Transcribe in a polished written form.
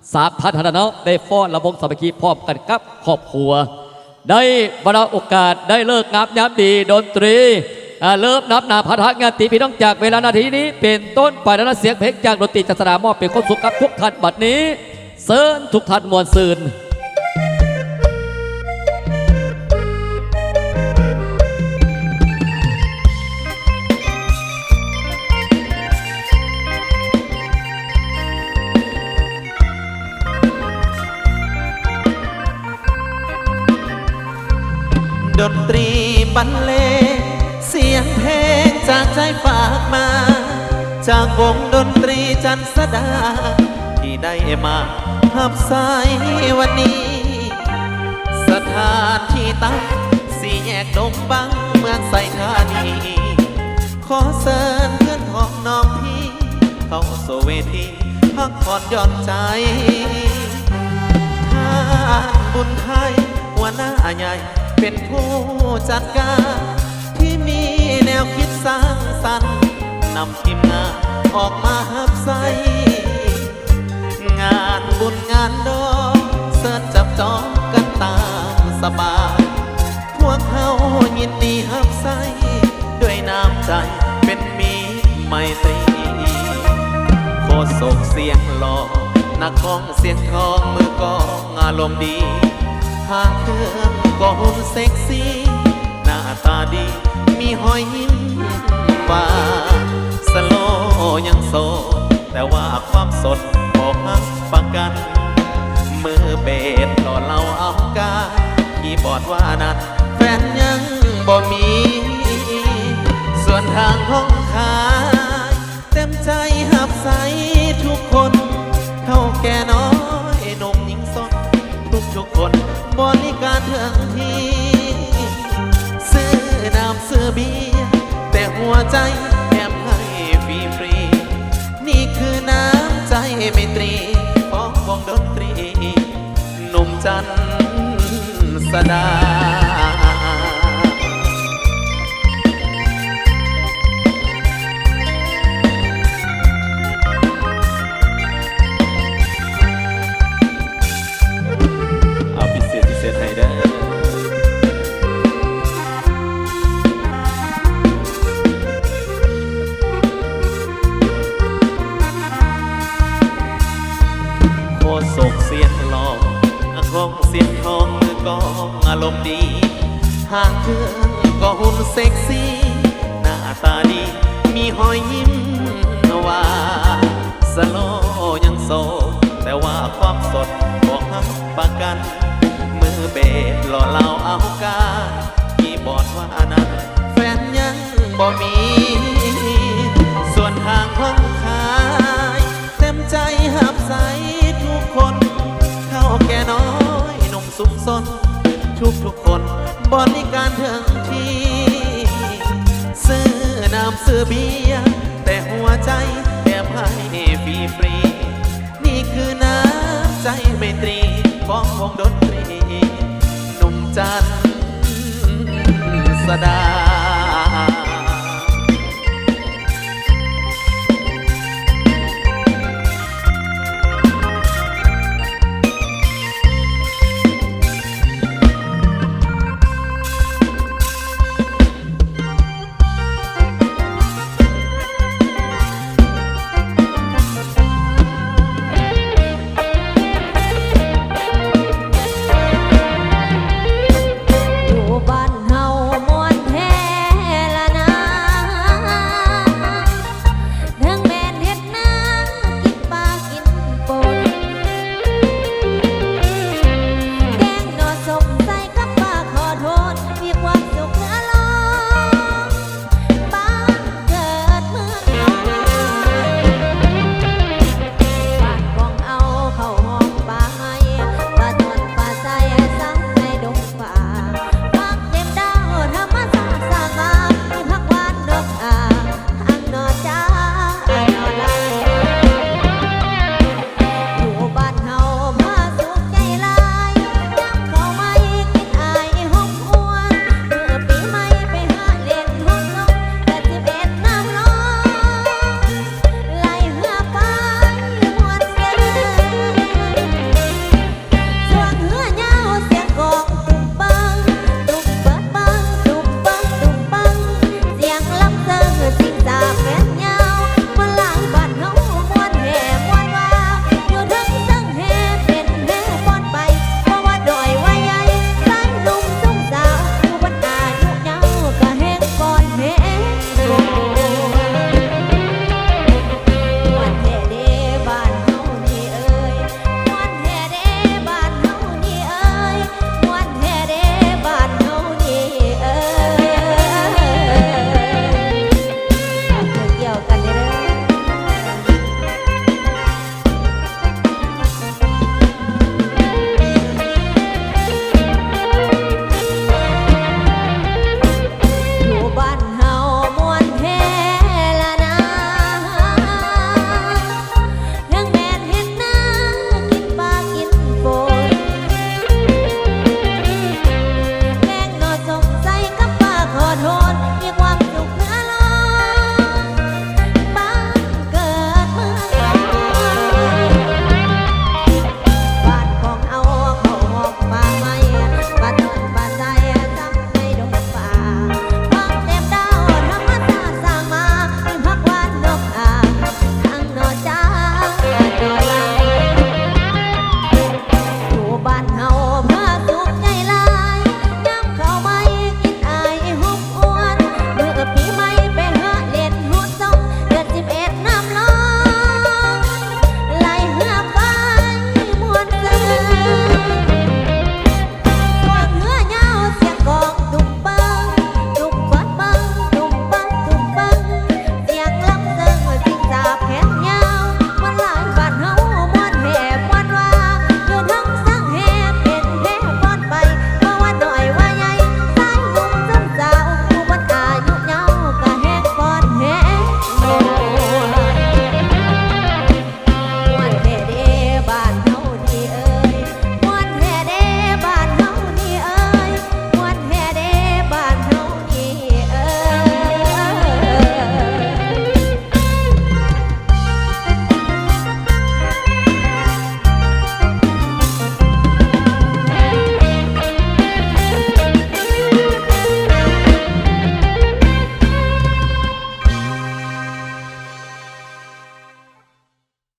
3,000หันเนาะได้ฟ้อนระวงสามัคคีพร้อมกันกับครอบครัวได้บรรดาโอกาสได้เลิกงามยามดีดนตรีเริ่มนับหนาพัฒงานตีพี่น้องจากเวลานาทีนี้เป็นต้นไปนั้นเสียงเพลงจากดนตรีจัสดามอบเป็นความสุขกับทุกท่านบัดนี้เซิร์นทุกท่านมวลซืนดนตรีบรรเลงเสียงเพลงจากใจฝากมาจากวงดนตรีจันสดาที่ได้มาหับสายวันนี้สถานที่ตั้งสี่แยกดงบังเมืองไสธานีขอเชิญเพื่อนของน้องพี่เข้าสู่เวทีพักผ่อนหย่อนใจท่านบุญไทยหัวหน้าใหญ่เป็นผู้จัดการที่มีแนวคิดสร้างสรรค์นำทีมงานออกมาหับใส่งานบุญงานดอกเสิร์ชจับจองกันตามสบายพวกเขายินดีหับใส่ด้วยน้ำใจเป็นมิตรไมตรีโคศกเสียงหล่อนักร้องเสียงทองมือกองอารมณ์ดีทางเครื่องก็หุ่นเซ็กซี่หน้าตาดีมีหอยยิ้มหวานสโลยังโสดแต่ว่าความสดบอกหักประกันมือเบสต่อเราเอาการคีย์บอร์ดว่านัดแฟนยังบ่มีส่วนทางห้องขายเต็มใจหับใสทุกคนเท่าแก่น้อยหนุ่มหญิงสดทุกคนบริการถึงที่ซื้อน้ำซื้อเบียร์แต่หัวใจแถมให้ฟรีนี่คือน้ำใจไมตรีของวงดนตรีหนุ่มจันสดาให้ได้โคศกเสียงหล่อนักร้องเสียงทองมือกองอารมณ์ดีทางเครื่องก็หุ่นเซ็กซี่หน้าตาดีมีหอยยิ้มหวานสโลยังโสดแต่ว่าความสดบอกหักประกันมือเบสหล่อเราเอาการคีย์บอร์ดว่านั้นแฟนยังบ่มีส่วนทางห้องขายเต็มใจหับใสทุกคนเท่าแก่น้อยหนุ่มสุขสนทุกคนบริการถึงที่ซื้อน้ำซื้อเบียร์แต่หัวใจแถมให้ฟรีนี่คือน้ำใจไมตรีของวงดนตรีหนุ่มจันสดา